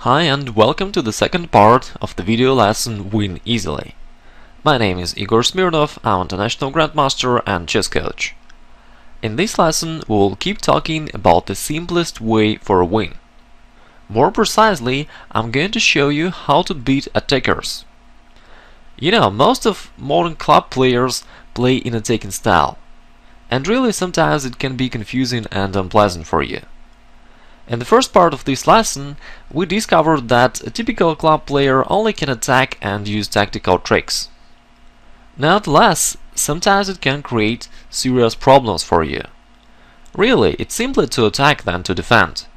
Hi and welcome to the second part of the video lesson Win Easily. My name is Igor Smirnov, I'm an international grandmaster and chess coach. In this lesson we will keep talking about the simplest way for a win. More precisely, I'm going to show you how to beat attackers. You know, most of modern club players play in attacking style, and really sometimes it can be confusing and unpleasant for you. In the first part of this lesson, we discovered that a typical club player only can attack and use tactical tricks. Nevertheless, sometimes it can create serious problems for you. Really, it's simpler to attack than to defend.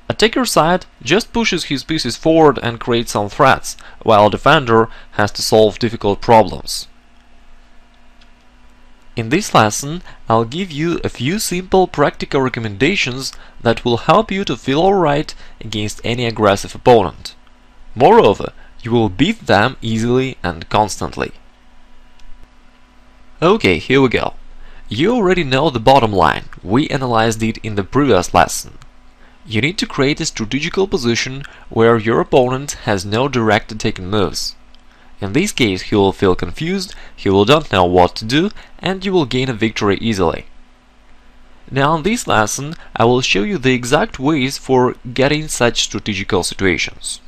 Attacker side just pushes his pieces forward and creates some threats, while defender has to solve difficult problems. In this lesson, I'll give you a few simple practical recommendations that will help you to feel alright against any aggressive opponent. Moreover, you will beat them easily and constantly. Okay, here we go. You already know the bottom line, we analyzed it in the previous lesson. You need to create a strategical position where your opponent has no direct attacking moves. In this case, he will feel confused, he will not know what to do, and you will gain a victory easily. Now in this lesson, I will show you the exact ways for getting such strategical situations.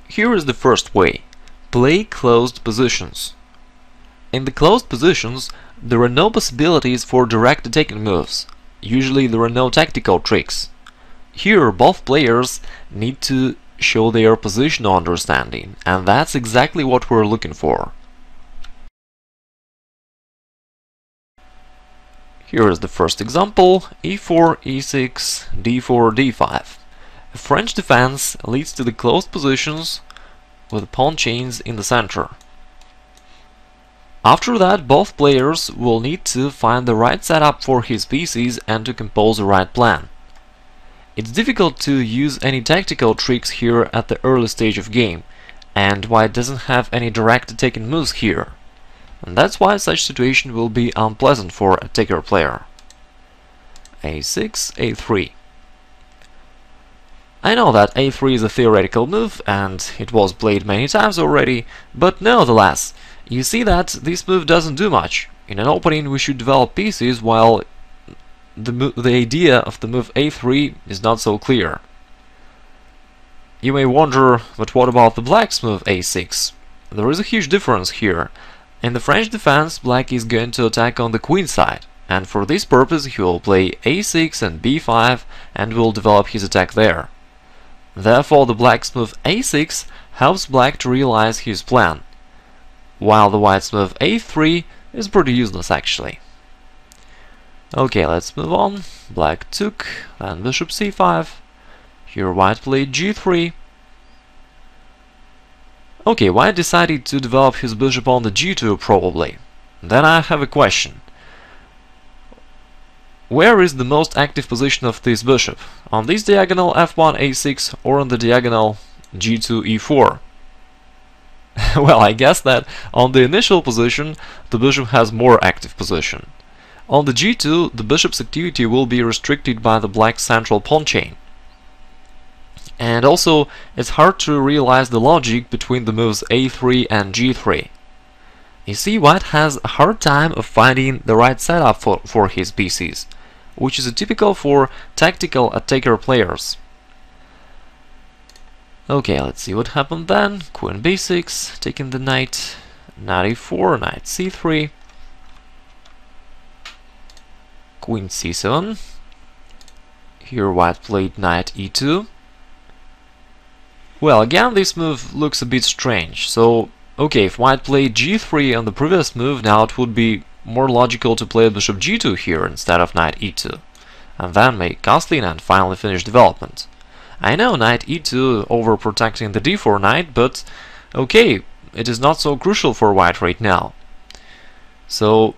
Here is the first way. Play closed positions. In the closed positions, there are no possibilities for direct attacking moves. Usually there are no tactical tricks. Here both players need to show their positional understanding, and that's exactly what we're looking for. Here is the first example: e4, e6, d4, d5. A French defense leads to the closed positions with pawn chains in the center. After that, both players will need to find the right setup for his pieces and to compose the right plan. It's difficult to use any tactical tricks here at the early stage of game, and white doesn't have any direct attacking moves here. And that's why such situation will be unpleasant for a attacker player. a6, a3. I know that a3 is a theoretical move, and it was played many times already, but nevertheless, you see that this move doesn't do much. In an opening we should develop pieces, while the idea of the move a3 is not so clear. You may wonder, but what about the black's move a6? There is a huge difference here. In the French defense, black is going to attack on the queen side, and for this purpose he will play a6 and b5 and will develop his attack there. Therefore the black's move a6 helps black to realize his plan, while the white's move a3 is pretty useless actually. Okay, let's move on. Black took, then bishop c5. Here white played g3. Okay, white decided to develop his bishop on the g2 probably. Then I have a question. Where is the most active position of this bishop? On this diagonal f1 a6 or on the diagonal g2 e4? Well, I guess that on the initial position the bishop has more active position. On the g2, the bishop's activity will be restricted by the black central pawn chain. And also, it's hard to realize the logic between the moves a3 and g3. You see, white has a hard time of finding the right setup for his pieces, which is typical for tactical attacker players. Okay, let's see what happened then. Queen b6, taking the knight, knight e4, knight c3. Queen c7. Here white played knight e2. Well, again this move looks a bit strange, so okay, if white played g3 on the previous move, now it would be more logical to play bishop g2 here instead of knight e2, and then make castling and finally finish development. I know knight e2 overprotecting the d4 knight, but okay, it is not so crucial for white right now. So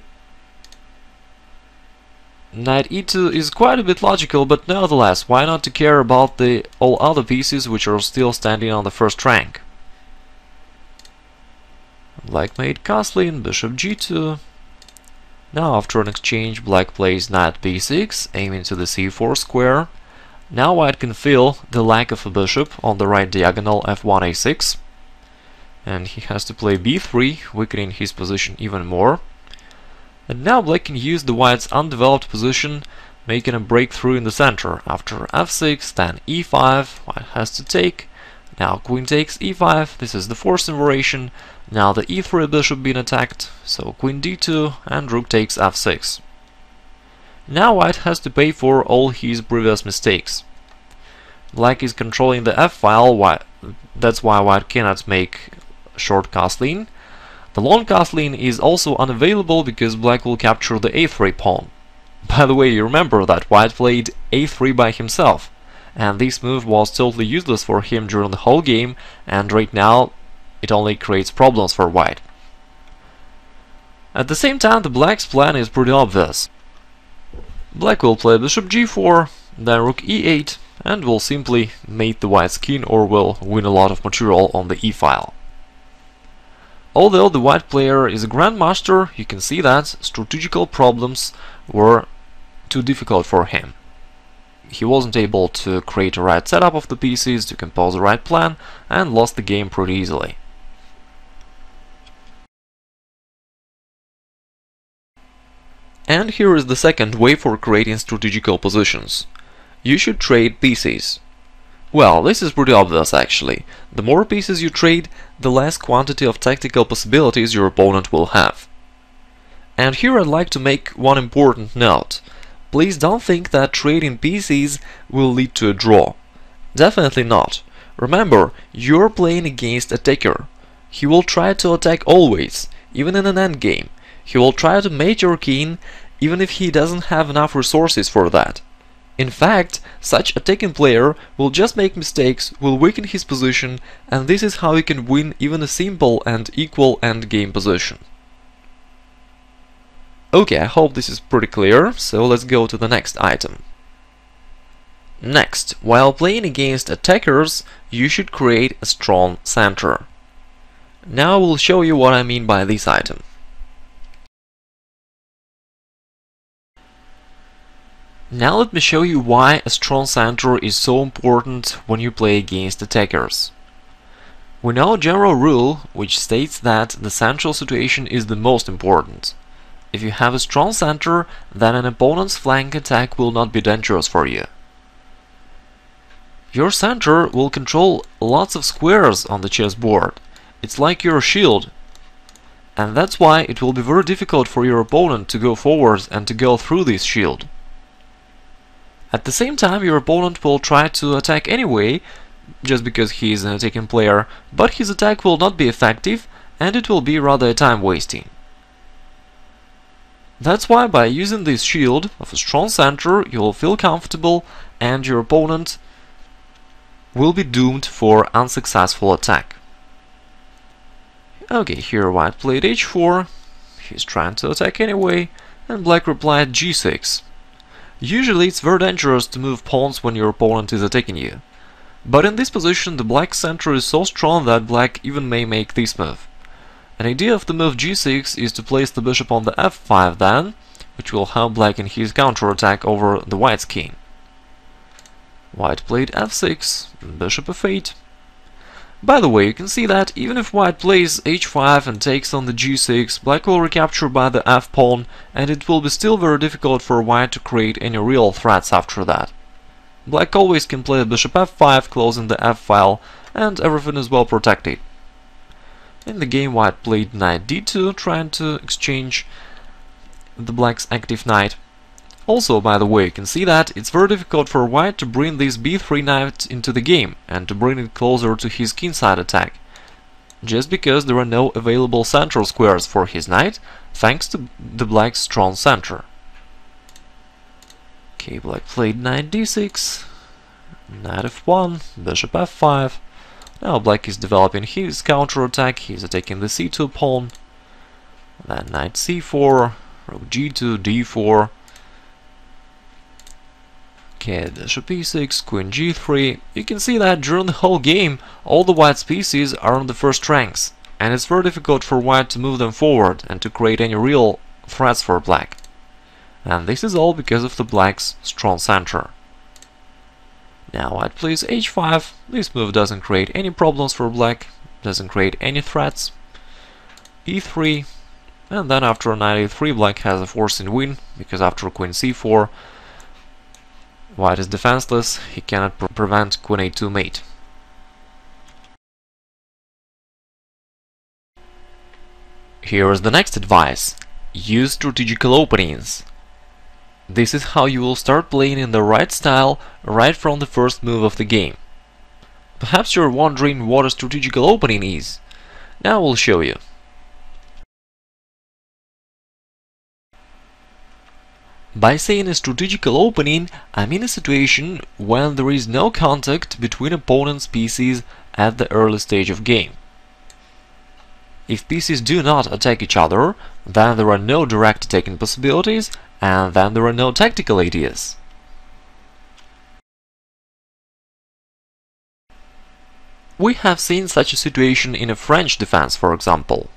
knight e2 is quite a bit logical, but nevertheless, why not to care about the all other pieces which are still standing on the first rank? Black made castling, bishop g2. Now after an exchange, black plays knight b6, aiming to the c4 square. Now white can feel the lack of a bishop on the right diagonal f1 a6, and he has to play b3, weakening his position even more. And now black can use the white's undeveloped position, making a breakthrough in the center. After f6, then e5, white has to take. Now queen takes e5, this is the forced inversion. Now the e3 bishop being attacked, so queen d2 and rook takes f6. Now white has to pay for all his previous mistakes. Black is controlling the f-file, that's why white cannot make short castling. The long castling is also unavailable because black will capture the a3 pawn. By the way, you remember that white played a3 by himself, and this move was totally useless for him during the whole game, and right now it only creates problems for white. At the same time, the black's plan is pretty obvious. Black will play bishop g4, then rook e8, and will simply mate the white's king or will win a lot of material on the e-file. Although the white player is a grandmaster, you can see that strategical problems were too difficult for him. He wasn't able to create a right setup of the pieces, to compose the right plan, and lost the game pretty easily. And here is the second way for creating strategical positions. You should trade pieces. Well, this is pretty obvious actually. The more pieces you trade, the less quantity of tactical possibilities your opponent will have. And here I'd like to make one important note. Please don't think that trading pieces will lead to a draw. Definitely not. Remember, you're playing against a taker. He will try to attack always, even in an endgame. He will try to mate your king, even if he doesn't have enough resources for that. In fact, such attacking player will just make mistakes, will weaken his position, and this is how he can win even a simple and equal endgame position. Okay, I hope this is pretty clear, so let's go to the next item. Next, while playing against attackers, you should create a strong center. Now I will show you what I mean by this item. Now let me show you why a strong center is so important when you play against attackers. We know a general rule which states that the central situation is the most important. If you have a strong center, then an opponent's flank attack will not be dangerous for you. Your center will control lots of squares on the chessboard. It's like your shield. And that's why it will be very difficult for your opponent to go forward and to go through this shield. At the same time, your opponent will try to attack anyway, just because he is an attacking player, but his attack will not be effective, and it will be rather time wasting. That's why by using this shield of a strong center, you will feel comfortable, and your opponent will be doomed for unsuccessful attack. Okay, here white played h4, he's trying to attack anyway, and black replied g6. Usually it's very dangerous to move pawns when your opponent is attacking you. But in this position the black center is so strong that black even may make this move. An idea of the move g6 is to place the bishop on the f5 then, which will help black in his counterattack over the white's king. White played f6, bishop f8. By the way, you can see that even if white plays h5 and takes on the g6, black will recapture by the f-pawn, and it will be still very difficult for white to create any real threats after that. Black always can play bishop f5, closing the f-file, and everything is well protected. In the game white played knight d2, trying to exchange the black's active knight. Also, by the way, you can see that it's very difficult for white to bring this b3 knight into the game and to bring it closer to his kingside attack, just because there are no available central squares for his knight, thanks to the black's strong center. Okay, black played knight d6, knight f1, bishop f5. Now black is developing his counterattack, he's attacking the c2 pawn, then knight c4, rook g2, d4. Okay, bishop e6, queen g3. You can see that during the whole game all the white's pieces are on the first ranks, and it's very difficult for white to move them forward and to create any real threats for black. And this is all because of the black's strong center. Now white plays h5. This move doesn't create any problems for black, doesn't create any threats. e3, and then after knight e3 black has a forcing win, because after queen c4 white is defenseless, he cannot prevent queen a2 mate. Here is the next advice. Use strategical openings. This is how you will start playing in the right style right from the first move of the game. Perhaps you're wondering what a strategical opening is. Now we'll show you. By saying a strategical opening, I mean a situation when there is no contact between opponents' pieces at the early stage of game. If pieces do not attack each other, then there are no direct attacking possibilities, and then there are no tactical ideas. We have seen such a situation in a French defense, for example.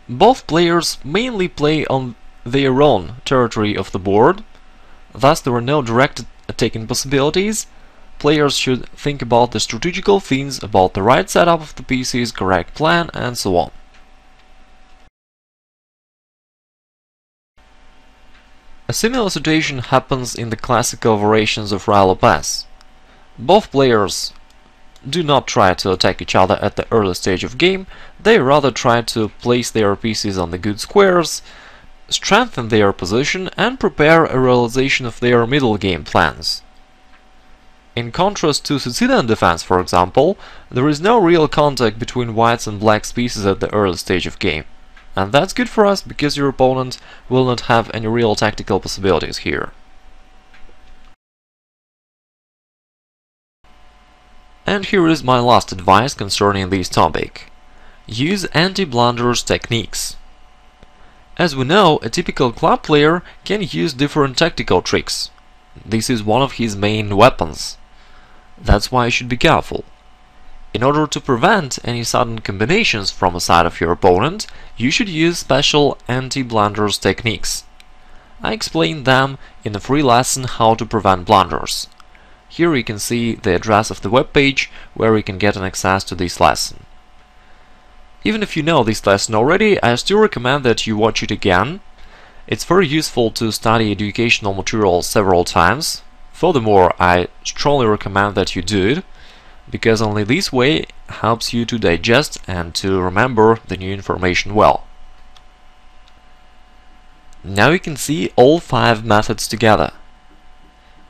Both players mainly play on their own territory of the board, thus there are no direct attacking possibilities. Players should think about the strategical things, about the right setup of the pieces, correct plan, and so on. A similar situation happens in the classical variations of Royal Lopez. Both players do not try to attack each other at the early stage of game, they rather try to place their pieces on the good squares, strengthen their position, and prepare a realization of their middle game plans. In contrast to Sicilian defense, for example, there is no real contact between whites and blacks' pieces at the early stage of game. And that's good for us, because your opponent will not have any real tactical possibilities here. And here is my last advice concerning this topic. Use anti-blunders techniques. As we know, a typical club player can use different tactical tricks. This is one of his main weapons. That's why you should be careful. In order to prevent any sudden combinations from the side of your opponent, you should use special anti-blunders techniques. I explained them in a free lesson how to prevent blunders. Here you can see the address of the web page where you can get an access to this lesson. Even if you know this lesson already, I still recommend that you watch it again. It's very useful to study educational material several times. Furthermore, I strongly recommend that you do it, because only this way helps you to digest and to remember the new information well. Now you can see all 5 methods together.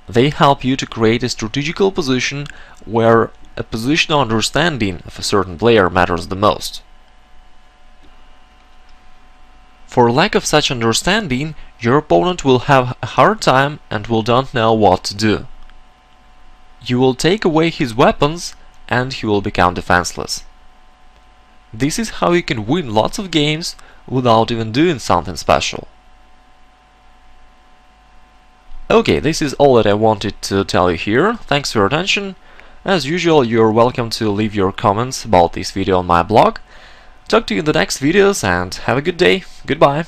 They help you to create a strategical position where a positional understanding of a certain player matters the most. For lack of such understanding, your opponent will have a hard time and will don't know what to do. You will take away his weapons and he will become defenseless. This is how you can win lots of games without even doing something special. Okay, this is all that I wanted to tell you here. Thanks for your attention. As usual, you're welcome to leave your comments about this video on my blog. Talk to you in the next videos and have a good day. Goodbye.